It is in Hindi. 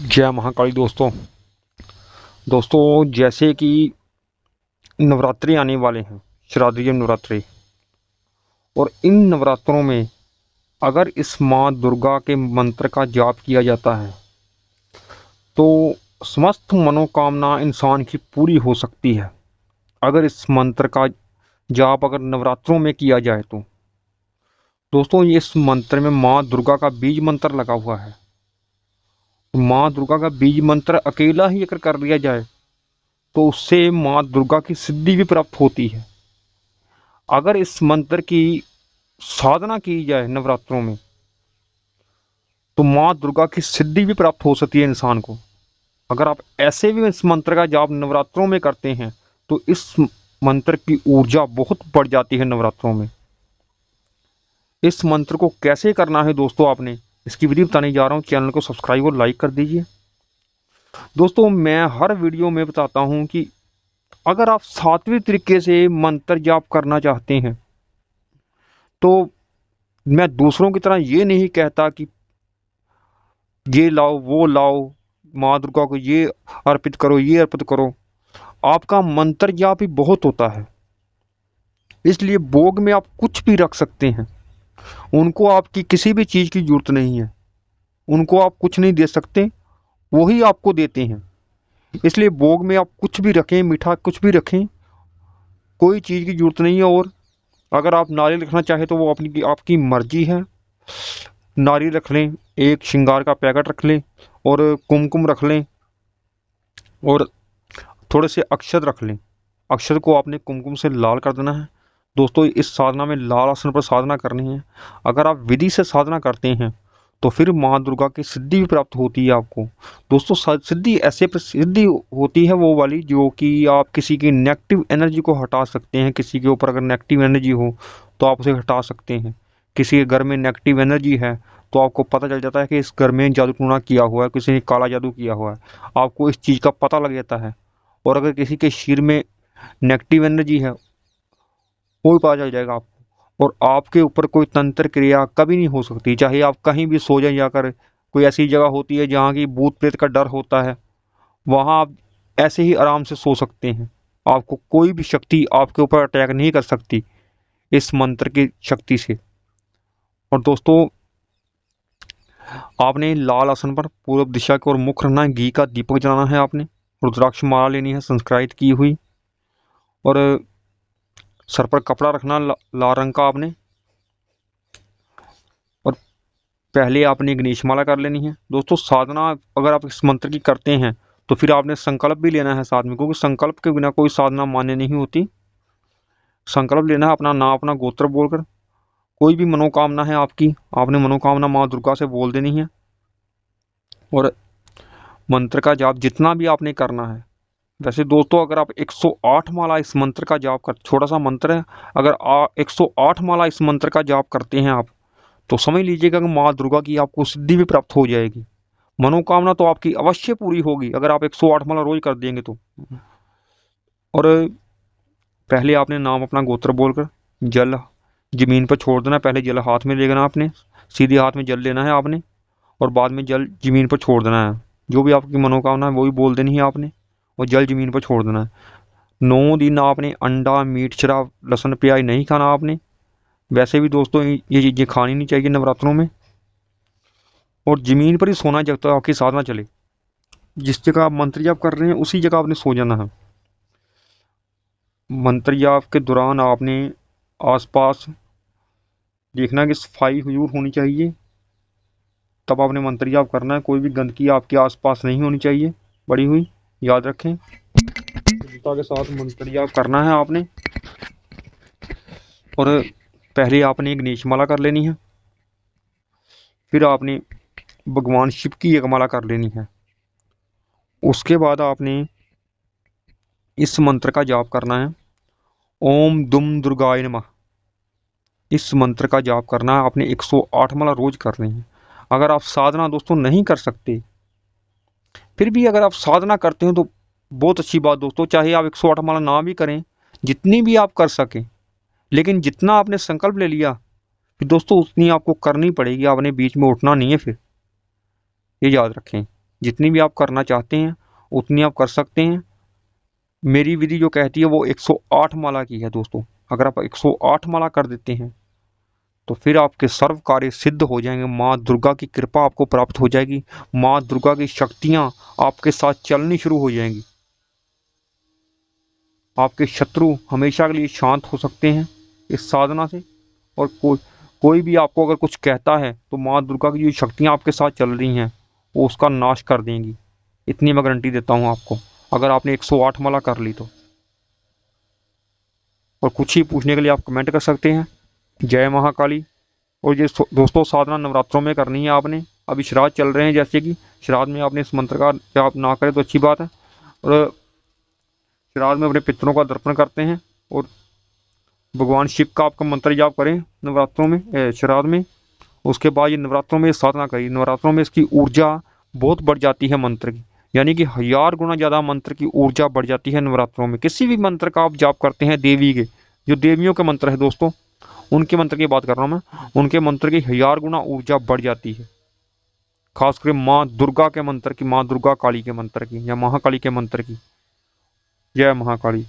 जय महाकाली दोस्तों जैसे कि नवरात्रि आने वाले हैं, शारदीय नवरात्रि। और इन नवरात्रों में अगर इस माँ दुर्गा के मंत्र का जाप किया जाता है तो समस्त मनोकामना इंसान की पूरी हो सकती है। अगर इस मंत्र का जाप अगर नवरात्रों में किया जाए तो दोस्तों, ये इस मंत्र में माँ दुर्गा का बीज मंत्र लगा हुआ है। माँ दुर्गा का बीज मंत्र अकेला ही अगर कर लिया जाए तो उससे माँ दुर्गा की सिद्धि भी प्राप्त होती है। अगर इस मंत्र की साधना की जाए नवरात्रों में तो माँ दुर्गा की सिद्धि भी प्राप्त हो सकती है इंसान को। अगर आप ऐसे भी इस मंत्र का जाप नवरात्रों में करते हैं तो इस मंत्र की ऊर्जा बहुत बढ़ जाती है नवरात्रों में। इस मंत्र को कैसे करना है दोस्तों, आपने इसकी विधि बताने जा रहा हूँ। चैनल को सब्सक्राइब और लाइक कर दीजिए। दोस्तों, मैं हर वीडियो में बताता हूँ कि अगर आप सात्विक तरीके से मंत्र जाप करना चाहते हैं तो मैं दूसरों की तरह ये नहीं कहता कि ये लाओ वो लाओ, माँ दुर्गा को ये अर्पित करो ये अर्पित करो। आपका मंत्र जाप ही बहुत होता है, इसलिए भोग में आप कुछ भी रख सकते हैं। उनको आपकी किसी भी चीज़ की जरूरत नहीं है, उनको आप कुछ नहीं दे सकते, वही आपको देते हैं। इसलिए भोग में आप कुछ भी रखें, मीठा कुछ भी रखें, कोई चीज़ की जरूरत नहीं है। और अगर आप नारियल रखना चाहें तो वो अपनी आपकी मर्जी है। नारियल रख लें, एक श्रृंगार का पैकेट रख लें और कुमकुम रख लें और थोड़े से अक्षत रख लें। अक्षत को आपने कुमकुम से लाल कर देना है। दोस्तों, इस साधना में लाल आसन पर साधना करनी है। अगर आप विधि से साधना करते हैं तो फिर माँ दुर्गा की सिद्धि भी प्राप्त होती है आपको। दोस्तों, सिद्धि ऐसे सिद्धि होती है वो वाली जो कि आप किसी की नेगेटिव एनर्जी को हटा सकते हैं। किसी के ऊपर अगर नेगेटिव एनर्जी हो तो आप उसे हटा सकते हैं। किसी के घर में नेगेटिव एनर्जी है तो आपको पता चल जाता है कि इस घर में जादू टूना किया हुआ है, किसी ने काला जादू किया हुआ है, आपको इस चीज़ का पता लग जाता है। और अगर किसी के शरीर में नेगेटिव एनर्जी है वो भी पता चल जाएगा आपको। और आपके ऊपर कोई तंत्र क्रिया कभी नहीं हो सकती, चाहे आप कहीं भी सो जाए जाकर। कोई ऐसी जगह होती है जहाँ की भूत प्रेत का डर होता है, वहाँ आप ऐसे ही आराम से सो सकते हैं। आपको कोई भी शक्ति आपके ऊपर अटैक नहीं कर सकती इस मंत्र की शक्ति से। और दोस्तों, आपने लाल आसन पर पूर्व दिशा की ओर मुख रखना है, घी का दीपक जलाना है, आपने रुद्राक्ष माला लेनी है संस्कृत की हुई, और सर पर कपड़ा रखना लाल रंग का आपने। और पहले आपने गणेश माला कर लेनी है। दोस्तों, साधना अगर आप इस मंत्र की करते हैं तो फिर आपने संकल्प भी लेना है साथ में, क्योंकि संकल्प के बिना कोई साधना मान्य नहीं होती। संकल्प लेना है, अपना नाम अपना गोत्र बोलकर। कोई भी मनोकामना है आपकी, आपने मनोकामना माँ दुर्गा से बोल देनी है। और मंत्र का जाप जितना भी आपने करना है, वैसे दोस्तों अगर आप 108 माला इस मंत्र का जाप कर, छोटा सा मंत्र है, अगर 108 माला इस मंत्र का जाप करते हैं आप तो समझ लीजिएगा कि माँ दुर्गा की आपको सिद्धि भी प्राप्त हो जाएगी। मनोकामना तो आपकी अवश्य पूरी होगी अगर आप 108 माला रोज कर देंगे तो। और पहले आपने नाम अपना गोत्र बोलकर जल जमीन पर छोड़ देना। पहले जल हाथ में लेना, आपने सीधे हाथ में जल लेना है आपने, और बाद में जल जमीन पर छोड़ देना है। जो भी आपकी मनोकामना है वो भी बोल देनी है आपने, और जल जमीन पर छोड़ देना है। 9 दिन आपने अंडा मीट शराब लहसुन प्याज नहीं खाना आपने। वैसे भी दोस्तों ये चीज़ें खानी नहीं चाहिए नवरात्रों में। और ज़मीन पर ही सोना जब तक आपकी साधना चले। जिस जगह आप मंत्र जाप कर रहे हैं उसी जगह आपने सो जाना है। मंत्र जाप के दौरान आपने आसपास देखना कि सफाई हुजूर होनी चाहिए, तब आपने मंत्र जाप करना है। कोई भी गंदगी आपके आसपास नहीं होनी चाहिए पड़ी हुई, याद रखें। शुद्धता के साथ मंत्र जाप करना है आपने। और पहले आपने एक गणेश माला कर लेनी है, फिर आपने भगवान शिव की एक माला कर लेनी है। उसके बाद आपने इस मंत्र का जाप करना है, ओम दुम दुर्गाय नमः। इस मंत्र का जाप करना है आपने, 108 माला रोज करनी है। अगर आप साधना दोस्तों नहीं कर सकते, फिर भी अगर आप साधना करते हो तो बहुत अच्छी बात दोस्तों। चाहे आप 108 माला ना भी करें, जितनी भी आप कर सकें, लेकिन जितना आपने संकल्प ले लिया फिर दोस्तों उतनी आपको करनी पड़ेगी। आपने बीच में उठना नहीं है फिर, ये याद रखें। जितनी भी आप करना चाहते हैं उतनी आप कर सकते हैं। मेरी विधि जो कहती है वो 108 माला की है दोस्तों। अगर आप 108 माला कर देते हैं तो फिर आपके सर्व कार्य सिद्ध हो जाएंगे। माँ दुर्गा की कृपा आपको प्राप्त हो जाएगी। माँ दुर्गा की शक्तियाँ आपके साथ चलनी शुरू हो जाएंगी। आपके शत्रु हमेशा के लिए शांत हो सकते हैं इस साधना से। और कोई भी आपको अगर कुछ कहता है तो माँ दुर्गा की जो शक्तियाँ आपके साथ चल रही हैं वो उसका नाश कर देंगी। इतनी मैं गारंटी देता हूँ आपको, अगर आपने 108 माला कर ली तो। और कुछ ही पूछने के लिए आप कमेंट कर सकते हैं। जय महाकाली। और ये दोस्तों साधना नवरात्रों में करनी है आपने। अभी श्राद्ध चल रहे हैं, जैसे कि श्राद्ध में आपने इस मंत्र का जाप ना करें तो अच्छी बात है। और श्राद्ध में अपने पितरों का तर्पण करते हैं और भगवान शिव का आपका मंत्र जाप करें नवरात्रों में, श्राद्ध में। उसके बाद ये नवरात्रों में साधना करिए। नवरात्रों में इसकी ऊर्जा बहुत बढ़ जाती है मंत्र की, यानी कि 1000 गुना ज़्यादा मंत्र की ऊर्जा बढ़ जाती है नवरात्रों में। किसी भी मंत्र का आप जाप करते हैं देवी के, जो देवियों के मंत्र है दोस्तों, उनके मंत्र की बात कर रहा हूँ मैं, उनके मंत्र की 1000 गुना ऊर्जा बढ़ जाती है। खास करके माँ दुर्गा के मंत्र की, माँ दुर्गा काली के मंत्र की या महाकाली के मंत्र की। जय महाकाली।